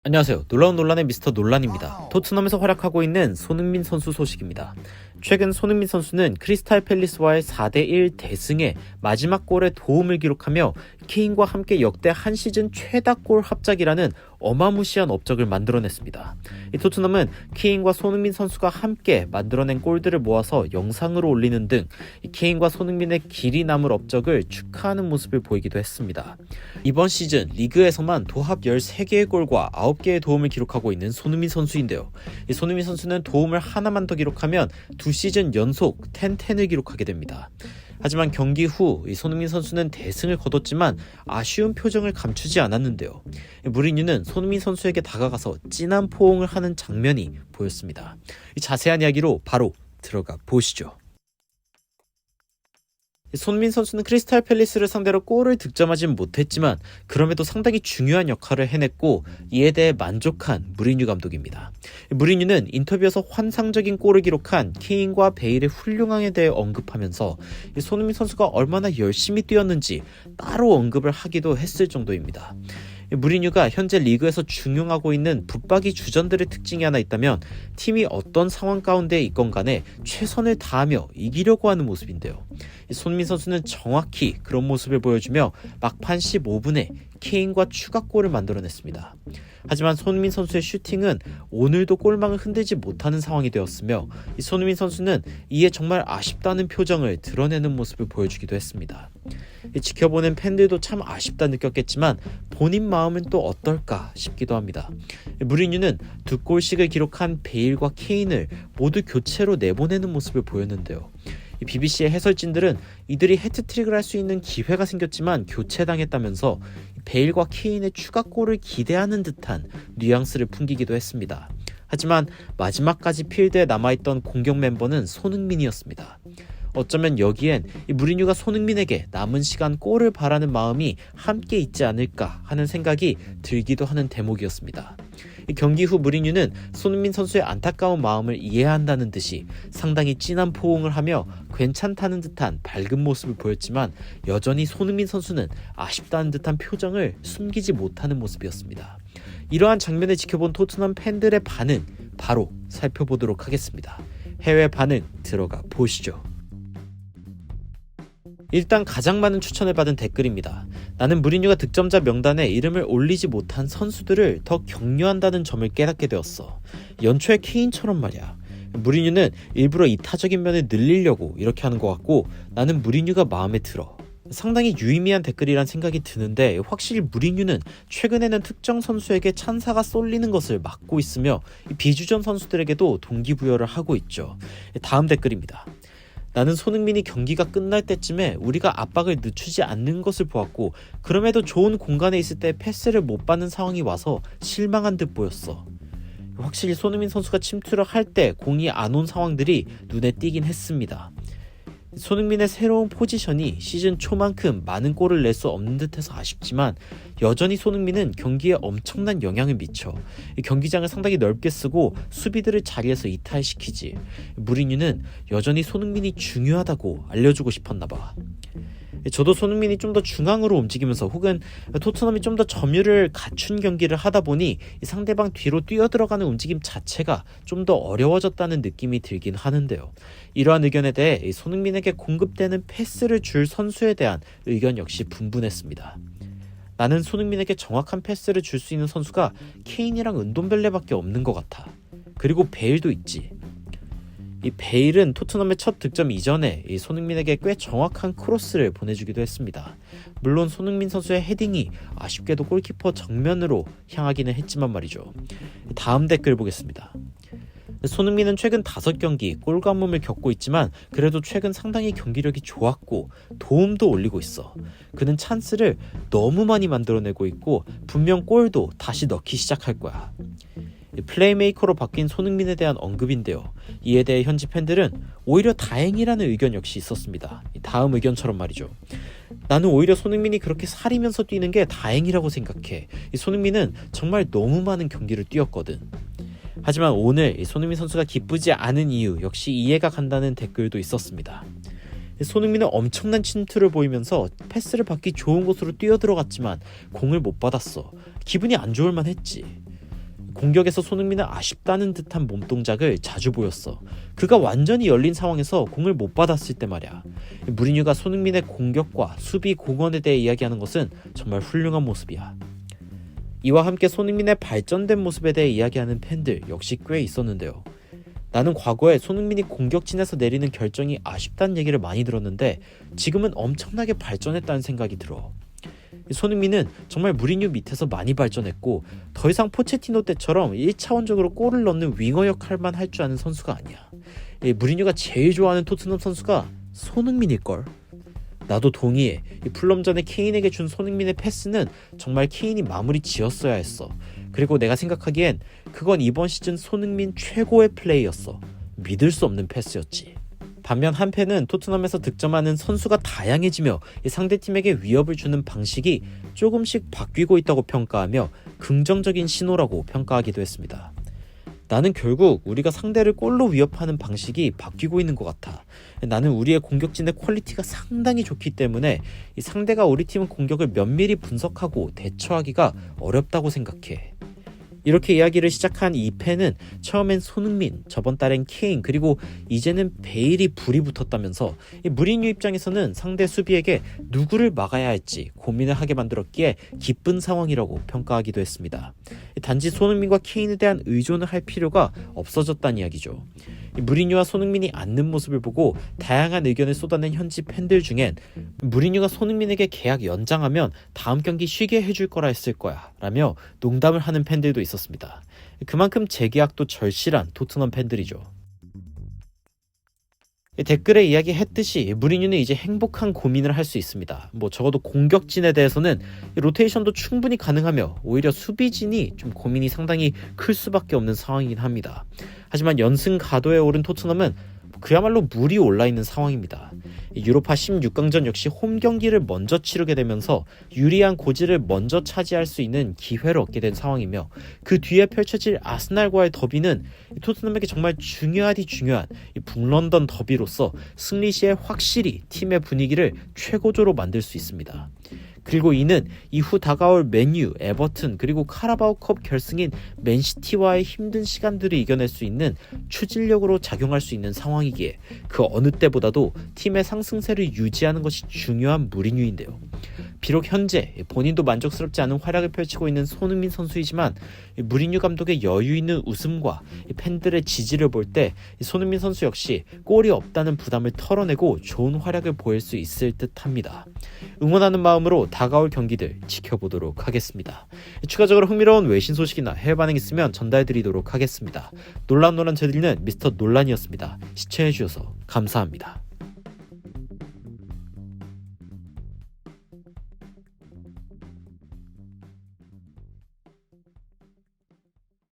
안녕하세요. 놀라운 논란의 미스터 논란입니다. 토트넘에서 활약하고 있는 손흥민 선수 소식입니다. 최근 손흥민 선수는 크리스탈 팰리스와의 4대1 대승에 마지막 골에 도움을 기록하며 케인과 함께 역대 한 시즌 최다골 합작이라는 어마무시한 업적을 만들어냈습니다. 이 토트넘은 케인과 손흥민 선수가 함께 만들어낸 골들을 모아서 영상으로 올리는 등 케인과 손흥민의 길이 남을 업적을 축하하는 모습을 보이기도 했습니다. 이번 시즌 리그에서만 도합 13개의 골과 9개의 도움을 기록하고 있는 손흥민 선수인데요. 이 손흥민 선수는 도움을 하나만 더 기록하면 2시즌 연속 10-10을 기록하게 됩니다. 하지만 경기 후 손흥민 선수는 대승을 거뒀지만 아쉬운 표정을 감추지 않았는데요. 무리뉴는 손흥민 선수에게 다가가서 진한 포옹을 하는 장면이 보였습니다. 이 자세한 이야기로 바로 들어가 보시죠. 손흥민 선수는 크리스탈 팰리스를 상대로 골을 득점하진 못했지만 그럼에도 상당히 중요한 역할을 해냈고 이에 대해 만족한 무리뉴 감독입니다. 무리뉴는 인터뷰에서 환상적인 골을 기록한 케인과 베일의 훌륭함에 대해 언급하면서 손흥민 선수가 얼마나 열심히 뛰었는지 따로 언급을 하기도 했을 정도입니다. 무리뉴가 현재 리그에서 중용하고 있는 붙박이 주전들의 특징이 하나 있다면 팀이 어떤 상황 가운데 있건 간에 최선을 다하며 이기려고 하는 모습인데요. 손흥민 선수는 정확히 그런 모습을 보여주며 막판 15분에 케인과 추가골을 만들어냈습니다. 하지만 손흥민 선수의 슈팅은 오늘도 골망을 흔들지 못하는 상황이 되었으며 손흥민 선수는 이에 정말 아쉽다는 표정을 드러내는 모습을 보여주기도 했습니다. 지켜보는 팬들도 참 아쉽다 느꼈겠지만 본인 마음은 또 어떨까 싶기도 합니다. 무리뉴는 2골씩을 기록한 베일과 케인을 모두 교체로 내보내는 모습을 보였는데요. BBC의 해설진들은 이들이 해트트릭을 할 수 있는 기회가 생겼지만 교체당했다면서 베일과 케인의 추가골을 기대하는 듯한 뉘앙스를 풍기기도 했습니다. 하지만 마지막까지 필드에 남아있던 공격 멤버는 손흥민이었습니다. 어쩌면 여기엔 무리뉴가 손흥민에게 남은 시간 골을 바라는 마음이 함께 있지 않을까 하는 생각이 들기도 하는 대목이었습니다. 경기 후 무리뉴는 손흥민 선수의 안타까운 마음을 이해한다는 듯이 상당히 진한 포옹을 하며 괜찮다는 듯한 밝은 모습을 보였지만 여전히 손흥민 선수는 아쉽다는 듯한 표정을 숨기지 못하는 모습이었습니다. 이러한 장면을 지켜본 토트넘 팬들의 반응 바로 살펴보도록 하겠습니다. 해외 반응 들어가 보시죠. 일단 가장 많은 추천을 받은 댓글입니다. 나는 무리뉴가 득점자 명단에 이름을 올리지 못한 선수들을 더 격려한다는 점을 깨닫게 되었어. 연초의 케인처럼 말이야. 무리뉴는 일부러 이타적인 면을 늘리려고 이렇게 하는 것 같고 나는 무리뉴가 마음에 들어. 상당히 유의미한 댓글이란 생각이 드는데 확실히 무리뉴는 최근에는 특정 선수에게 찬사가 쏠리는 것을 막고 있으며 비주전 선수들에게도 동기부여를 하고 있죠. 다음 댓글입니다. 나는 손흥민이 경기가 끝날 때쯤에 우리가 압박을 늦추지 않는 것을 보았고 그럼에도 좋은 공간에 있을 때 패스를 못 받는 상황이 와서 실망한 듯 보였어. 확실히 손흥민 선수가 침투를 할 때 공이 안 온 상황들이 눈에 띄긴 했습니다. 손흥민의 새로운 포지션이 시즌 초만큼 많은 골을 낼 수 없는 듯해서 아쉽지만 여전히 손흥민은 경기에 엄청난 영향을 미쳐 경기장을 상당히 넓게 쓰고 수비들을 자리에서 이탈시키지. 무리뉴는 여전히 손흥민이 중요하다고 알려주고 싶었나봐. 저도 손흥민이 좀 더 중앙으로 움직이면서 혹은 토트넘이 좀 더 점유를 갖춘 경기를 하다 보니 상대방 뒤로 뛰어들어가는 움직임 자체가 좀 더 어려워졌다는 느낌이 들긴 하는데요. 이러한 의견에 대해 손흥민에게 공급되는 패스를 줄 선수에 대한 의견 역시 분분했습니다. 나는 손흥민에게 정확한 패스를 줄 수 있는 선수가 케인이랑 은돔벨레밖에 없는 것 같아. 그리고 베일도 있지. 이 베일은 토트넘의 첫 득점 이전에 이 손흥민에게 꽤 정확한 크로스를 보내주기도 했습니다. 물론 손흥민 선수의 헤딩이 아쉽게도 골키퍼 정면으로 향하기는 했지만 말이죠. 다음 댓글 보겠습니다. 손흥민은 최근 5경기 골가뭄을 겪고 있지만 그래도 최근 상당히 경기력이 좋았고 도움도 올리고 있어. 그는 찬스를 너무 많이 만들어내고 있고 분명 골도 다시 넣기 시작할 거야. 플레이메이커로 바뀐 손흥민에 대한 언급인데요. 이에 대해 현지 팬들은 오히려 다행이라는 의견 역시 있었습니다. 다음 의견처럼 말이죠. 나는 오히려 손흥민이 그렇게 살이면서 뛰는 게 다행이라고 생각해. 손흥민은 정말 너무 많은 경기를 뛰었거든. 하지만 오늘 손흥민 선수가 기쁘지 않은 이유 역시 이해가 간다는 댓글도 있었습니다. 손흥민은 엄청난 침투를 보이면서 패스를 받기 좋은 곳으로 뛰어들어갔지만 공을 못 받았어. 기분이 안 좋을 만했지. 공격에서 손흥민은 아쉽다는 듯한 몸동작을 자주 보였어. 그가 완전히 열린 상황에서 공을 못 받았을 때 말이야. 무리뉴가 손흥민의 공격과 수비 공헌에 대해 이야기하는 것은 정말 훌륭한 모습이야. 이와 함께 손흥민의 발전된 모습에 대해 이야기하는 팬들 역시 꽤 있었는데요. 나는 과거에 손흥민이 공격진에서 내리는 결정이 아쉽다는 얘기를 많이 들었는데 지금은 엄청나게 발전했다는 생각이 들어. 손흥민은 정말 무리뉴 밑에서 많이 발전했고 더 이상 포체티노 때처럼 1차원적으로 골을 넣는 윙어 역할만 할 줄 아는 선수가 아니야. 무리뉴가 제일 좋아하는 토트넘 선수가 손흥민일걸? 나도 동의해. 풀럼전에 케인에게 준 손흥민의 패스는 정말 케인이 마무리 지었어야 했어. 그리고 내가 생각하기엔 그건 이번 시즌 손흥민 최고의 플레이였어. 믿을 수 없는 패스였지. 반면 한편은 토트넘에서 득점하는 선수가 다양해지며 상대팀에게 위협을 주는 방식이 조금씩 바뀌고 있다고 평가하며 긍정적인 신호라고 평가하기도 했습니다. 나는 결국 우리가 상대를 골로 위협하는 방식이 바뀌고 있는 것 같아. 나는 우리의 공격진의 퀄리티가 상당히 좋기 때문에 이 상대가 우리 팀 공격을 면밀히 분석하고 대처하기가 어렵다고 생각해. 이렇게 이야기를 시작한 이 팬은 처음엔 손흥민, 저번 달엔 케인, 그리고 이제는 베일이 불이 붙었다면서 무리뉴 입장에서는 상대 수비에게 누구를 막아야 할지 고민을 하게 만들었기에 기쁜 상황이라고 평가하기도 했습니다. 단지 손흥민과 케인에 대한 의존을 할 필요가 없어졌다는 이야기죠. 무리뉴와 손흥민이 앉는 모습을 보고 다양한 의견을 쏟아낸 현지 팬들 중엔 무리뉴가 손흥민에게 계약 연장하면 다음 경기 쉬게 해줄 거라 했을 거야 라며 농담을 하는 팬들도 있었습니다. 그만큼 재계약도 절실한 토트넘 팬들이죠. 댓글에 이야기했듯이 무리뉴는 이제 행복한 고민을 할 수 있습니다. 적어도 공격진에 대해서는 로테이션도 충분히 가능하며 오히려 수비진이 좀 고민이 상당히 클 수밖에 없는 상황이긴 합니다. 하지만 연승 가도에 오른 토트넘은 그야말로 물이 올라있는 상황입니다. 유로파 16강전 역시 홈 경기를 먼저 치르게 되면서 유리한 고지를 먼저 차지할 수 있는 기회를 얻게 된 상황이며 그 뒤에 펼쳐질 아스날과의 더비는 토트넘에게 정말 중요한 북런던 더비로서 승리 시에 확실히 팀의 분위기를 최고조로 만들 수 있습니다. 그리고 이는 이후 다가올 맨유, 에버튼, 그리고 카라바오컵 결승인 맨시티와의 힘든 시간들을 이겨낼 수 있는 추진력으로 작용할 수 있는 상황이기에 그 어느 때보다도 팀의 상승세를 유지하는 것이 중요한 무리뉴인데요. 비록 현재 본인도 만족스럽지 않은 활약을 펼치고 있는 손흥민 선수이지만 무리뉴 감독의 여유 있는 웃음과 팬들의 지지를 볼 때 손흥민 선수 역시 골이 없다는 부담을 털어내고 좋은 활약을 보일 수 있을 듯합니다. 응원하는 마음으로 다가올 경기들 지켜보도록 하겠습니다. 추가적으로 흥미로운 외신 소식이나 해외 반응 있으면 전달드리도록 하겠습니다. 논란 저들리는 미스터 논란이었습니다. 시청해주셔서 감사합니다.